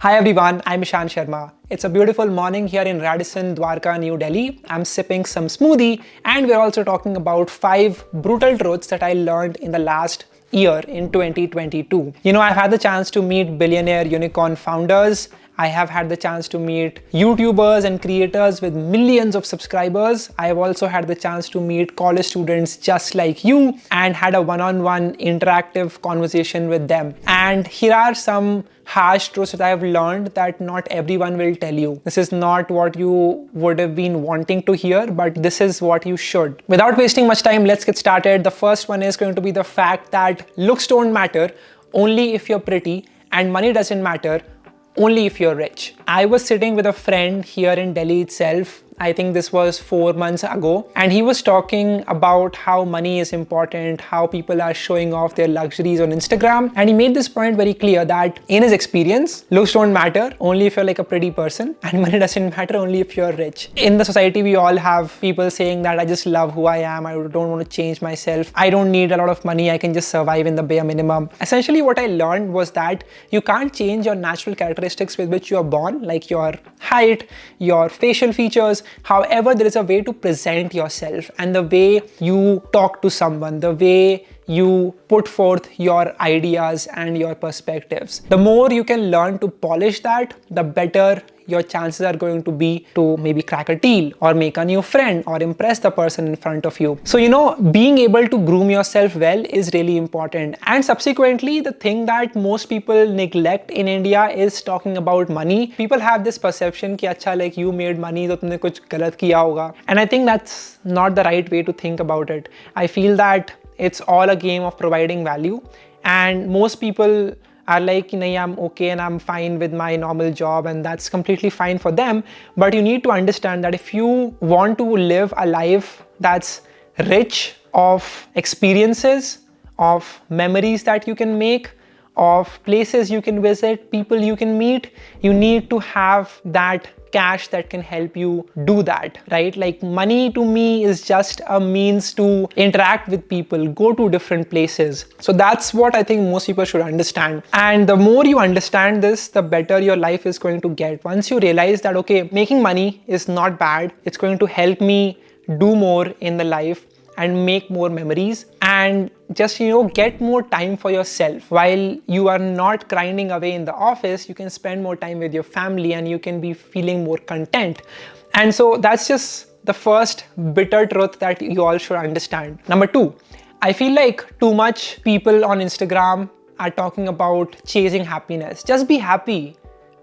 Hi everyone, I'm Ishan Sharma. It's a beautiful morning here in Radisson, Dwarka, New Delhi. I'm sipping some smoothie and we're also talking about 5 brutal truths that I learned in the last year in 2022. I've had the chance to meet billionaire unicorn founders. I have had the chance to meet YouTubers and creators with millions of subscribers. I have also had the chance to meet college students just like you and had a one-on-one interactive conversation with them. And here are some harsh truths that I have learned that not everyone will tell you. This is not what you would have been wanting to hear, but this is what you should. Without wasting much time, let's get started. The first one is going to be the fact that looks don't matter only if you're pretty, and money doesn't matter only if you're rich. I was sitting with a friend here in Delhi itself. I think this was 4 months ago, and he was talking about how money is important, how people are showing off their luxuries on Instagram, and he made this point very clear that in his experience, looks don't matter only if you're like a pretty person, and money doesn't matter only if you're rich. In the society, we all have people saying that I just love who I am, I don't want to change myself, I don't need a lot of money, I can just survive in the bare minimum. Essentially, what I learned was that you can't change your natural characteristics with which you are born, like your height, your facial features. However, there is a way to present yourself and the way you talk to someone, the way you put forth your ideas and your perspectives. The more you can learn to polish that, the better your chances are going to be to maybe crack a deal or make a new friend or impress the person in front of you. So, being able to groom yourself well is really important. And subsequently, the thing that most people neglect in India is talking about money. People have this perception कि अच्छा like you made money तो तुमने कुछ गलत किया होगा. And I think that's not the right way to think about it. I feel that it's all a game of providing value, and most people are like, I'm okay and I'm fine with my normal job, and that's completely fine for them. But you need to understand that if you want to live a life that's rich of experiences, of memories that you can make, of places you can visit, people you can meet, you need to have that cash that can help you do that, right? Like money to me is just a means to interact with people, go to different places. So that's what I think most people should understand. And the more you understand this, the better your life is going to get. Once you realize that, okay, making money is not bad, it's going to help me do more in the life and make more memories and just get more time for yourself. While you are not grinding away in the office, you can spend more time with your family and you can be feeling more content. And so that's just the first bitter truth that you all should understand. Number 2, I feel like too much people on Instagram are talking about chasing happiness. Just be happy.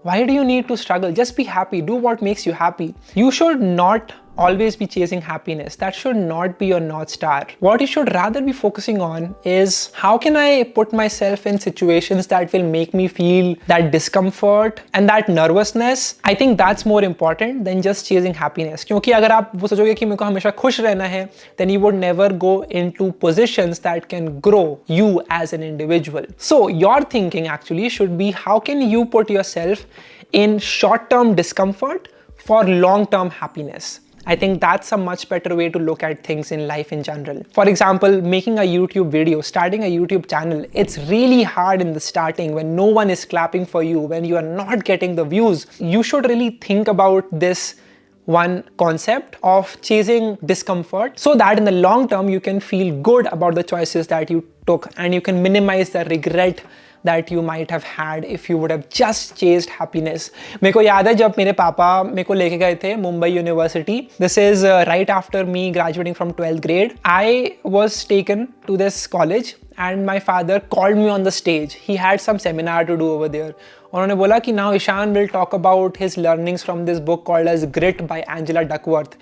Why do you need to struggle? Just be happy. Do what makes you happy. You should not always be chasing happiness. That should not be your North Star. What you should rather be focusing on is how can I put myself in situations that will make me feel that discomfort and that nervousness. I think that's more important than just chasing happiness. क्योंकि अगर आप वो सोचोगे कि मेरे को हमेशा खुश रहना है, then you would never go into positions that can grow you as an individual. So your thinking actually should be how can you put yourself in short-term discomfort for long-term happiness. I think that's a much better way to look at things in life in general. For example, making a YouTube video, starting a YouTube channel, it's really hard in the starting when no one is clapping for you, when you are not getting the views. You should really think about this one concept of chasing discomfort so that in the long term you can feel good about the choices that you took and you can minimize the regret that you might have had if you would have just chased happiness. मेरे को याद है जब मेरे पापा मेरे को लेके गए थे Mumbai university. This is right after me graduating from 12th grade. I was taken to this college and my father called me on the stage. He had some seminar to do over there. उन्होंने बोला कि now Ishan will talk about his learnings from this book called as Grit by Angela Duckworth.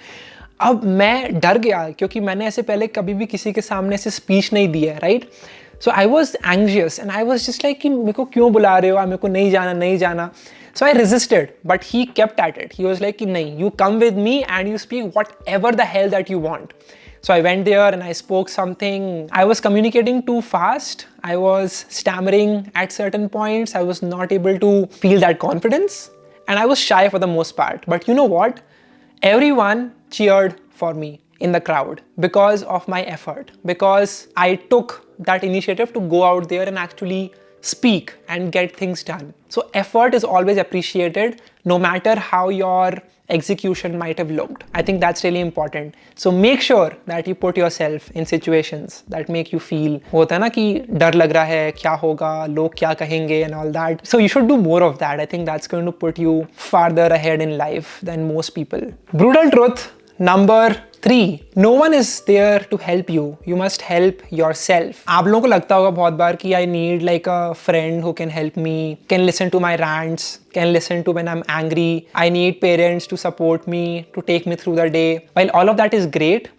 अब मैं डर गया क्योंकि मैंने ऐसे पहले कभी भी किसी के सामने ऐसे स्पीच नहीं दी है, right? So I was anxious and I was just like कि मेरे को क्यों बुला रहे हो, मेरे को नहीं जाना. So I resisted, but he kept at it. He was like कि नहीं, you come with me and you speak whatever the hell that you want. So I went there and I spoke something. I was communicating too fast. I was stammering at certain points. I was not able to feel that confidence and I was shy for the most part. But you know what? Everyone cheered for me in the crowd because of my effort, because I took that initiative to go out there and actually speak and get things done. So effort is always appreciated, no matter how your execution might have looked. I think that's really important. So make sure that you put yourself in situations that make you feel, होता है ना कि डर लग रहा है, क्या होगा, लोग क्या कहेंगे and all that. So you should do more of that. I think that's going to put you farther ahead in life than most people. Brutal truth number 3, no one is there to help you. You must help yourself. आप लोगों को लगता होगा बहुत बार कि I need like a friend who can help me, can listen to my rants, can listen to when I'm angry. I need parents to support me, to take me through the day. While all of that is great,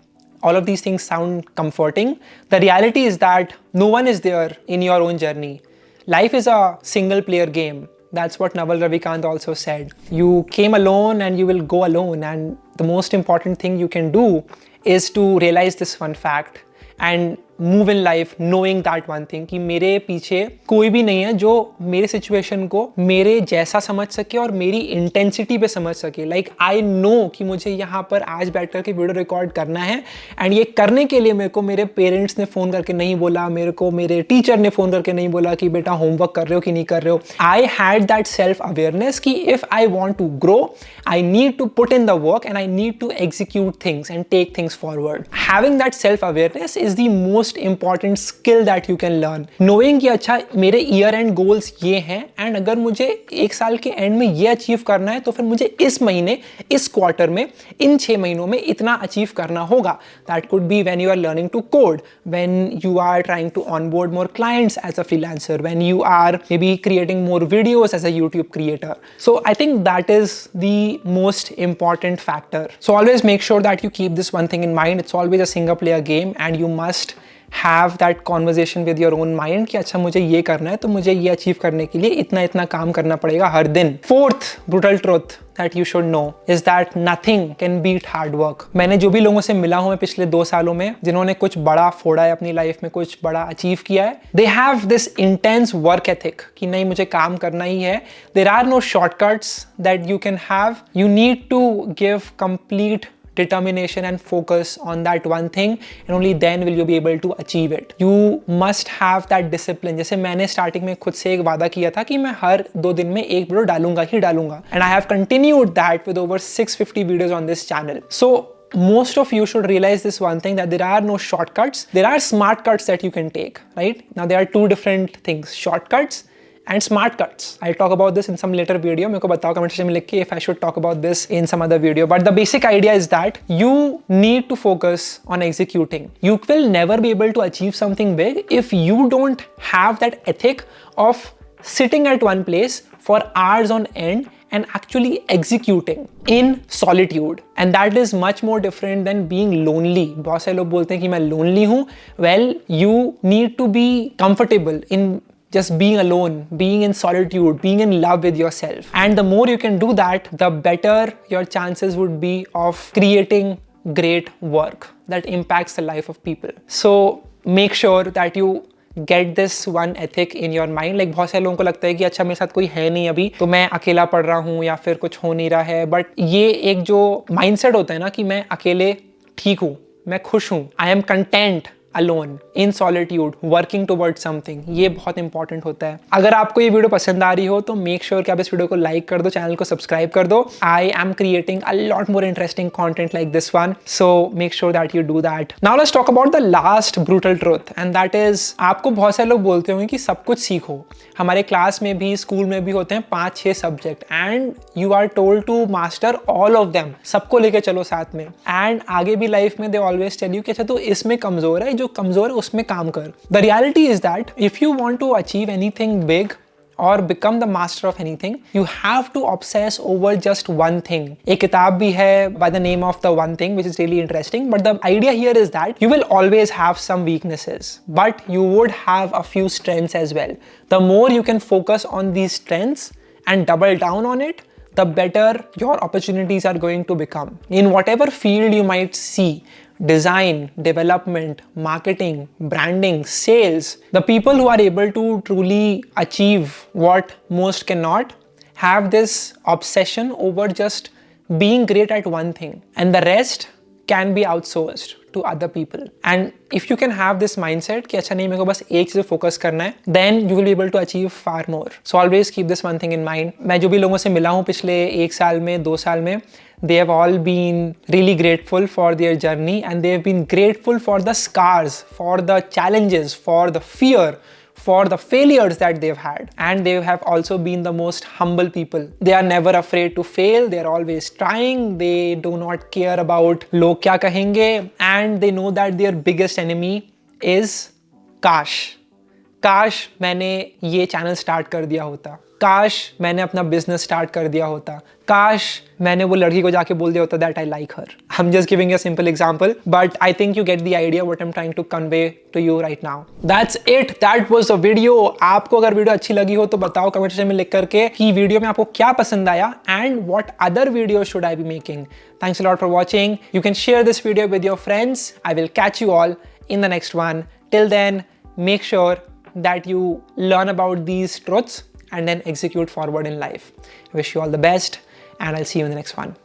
all of these things sound comforting, the reality is that no one is there in your own journey. Life is a single player game. That's what Naval Ravikant also said. You came alone and you will go alone, and the most important thing you can do is to realize this one fact and move in life knowing that one thing कि मेरे पीछे कोई भी नहीं है जो मेरे situation को मेरे जैसा समझ सके और मेरी इंटेंसिटी पे समझ सके. लाइक आई नो कि मुझे यहाँ पर आज बैठ कर के वीडियो रिकॉर्ड करना है, एंड ये करने के लिए मेरे को मेरे पेरेंट्स ने फ़ोन करके नहीं बोला, मेरे को मेरे टीचर ने फ़ोन करके नहीं बोला कि बेटा होमवर्क कर रहे हो कि नहीं कर रहे हो. I had that self awareness कि if I want to grow I need to put in the work and I need to execute things and take things forward. Having that self awareness is the most important skill that you can learn. Knowing कि अच्छा मेरे year and goals ये हैं, and अगर मुझे एक साल के एंड में ये अचीव करना है तो फिर मुझे इस महीने, इस क्वार्टर में, इन 6 महीनों में इतना अचीव करना होगा. That could be when you are learning to code, when you are trying to onboard more clients as a freelancer, when you are maybe creating more videos as a YouTube creator. So I think that is the most important factor. So always make sure that you keep this one thing in mind. It's always a single player game and you must have that conversation with your own mind कि अच्छा मुझे ये करना है तो मुझे ये achieve करने के लिए इतना इतना काम करना पड़ेगा हर दिन. Fourth brutal truth that you should know is that nothing can beat hard work. मैंने जो भी लोगों से मिला हूँ पिछले 2 सालों में जिन्होंने कुछ बड़ा फोड़ा है अपनी लाइफ में, कुछ बड़ा अचीव किया है, they have this intense work ethic कि नहीं मुझे काम करना ही है. There are no shortcuts that you can have. You need to give complete determination and focus on that one thing, and only then will you be able to achieve it. You must have that discipline. जैसे मैंने starting में खुद से एक वादा किया था कि मैं हर 2 दिन में एक वीडियो डालूंगा ही डालूंगा, and I have continued that with over 650 videos on this channel. So most of you should realize this one thing, that there are no shortcuts. There are smart cuts that you can take, right? Now there are 2 different things, shortcuts and smart cuts. I'll talk about this in some later video. मेरे को बताओ comment section में लिख के if I should talk about this in some other video. But the basic idea is that you need to focus on executing. You will never be able to achieve something big if you don't have that ethic of sitting at one place for hours on end and actually executing in solitude. And that is much more different than being lonely. बहुत से लोग बोलते हैं कि मैं lonely हूँ. Well, you need to be comfortable in just being alone, being in solitude, being in love with yourself. And the more you can do that, the better your chances would be of creating great work that impacts the life of people. So make sure that you get this one ethic in your mind. Like बहुत सारे लोगों को लगता है कि अच्छा मेरे साथ कोई है नहीं अभी तो मैं अकेला पढ़ रहा हूँ या फिर कुछ हो नहीं रहा है. बट ये एक जो माइंडसेट होता है ना कि मैं अकेले ठीक हूँ, मैं खुश हूँ, I am content alone in solitude working towards something, ये बहुत इंपॉर्टेंट होता है. अगर आपको ये वीडियो पसंद आ रही हो तो मेक श्योर कि आप इस वीडियो को लाइक कर दो, चैनल को सब्सक्राइब कर दो. I am creating a lot more interesting content like this one, so make sure that you do that. Now let's talk about the last brutal truth, and that is आपको बहुत सारे लोग बोलते होंगे कि सब कुछ सीखो. हमारे क्लास में भी, स्कूल में भी होते हैं 5-6 subject and you are told to master all of them. सबको लेके चलो साथ में, एंड आगे भी लाइफ में दे ऑलवेज टेल यू कि अच्छा तो इसमें कमजोर है, जो कमजोर है उसमें काम कर. The reality is that if you want to achieve anything big or become the master of anything, you have to obsess over just one thing. एक किताब भी है by the name of the one thing, which is really interesting. But the idea here is that you will always have some weaknesses, but you would have a few strengths as well. The more you can focus on these strengths and double down on it, the better your opportunities are going to become. In whatever field you might see, design, development, marketing, branding, sales, the people who are able to truly achieve what most cannot have this obsession over just being great at one thing, and the rest can be outsourced to other people. And if you can have this mindset कि अच्छा नहीं मेरे को बस एक चीज़ focus करना है, then you will be able to achieve far more. So always keep this one thing in mind. मैं जो भी लोगों से मिला हूँ पिछले 1 साल में 2 साल में, they have all been really grateful for their journey, and they have been grateful for the scars, for the challenges, for the fear, for the failures that they've had. And they have also been the most humble people. They are never afraid to fail. They are always trying. They do not care about log kya kahenge, and they know that their biggest enemy is काश काश मैंने ये channel start कर दिया होता, काश मैंने अपना बिजनेस स्टार्ट कर दिया होता, काश मैंने वो लड़की को जाके बोल दिया होता that I like her. I am just giving a simple example, but I think you get the idea what I am trying to convey to you right now. That's it, that was the video. आपको अगर video अच्छी लगी हो तो बताओ comment section में लिख करके कि वीडियो में आपको क्या पसंद आया and what other video should I be making. Thanks a lot for watching. You can share this video with your friends. I will catch you all in the next one. Till then, make sure that you learn about these truths and then execute forward in life. I wish you all the best, and I'll see you in the next one.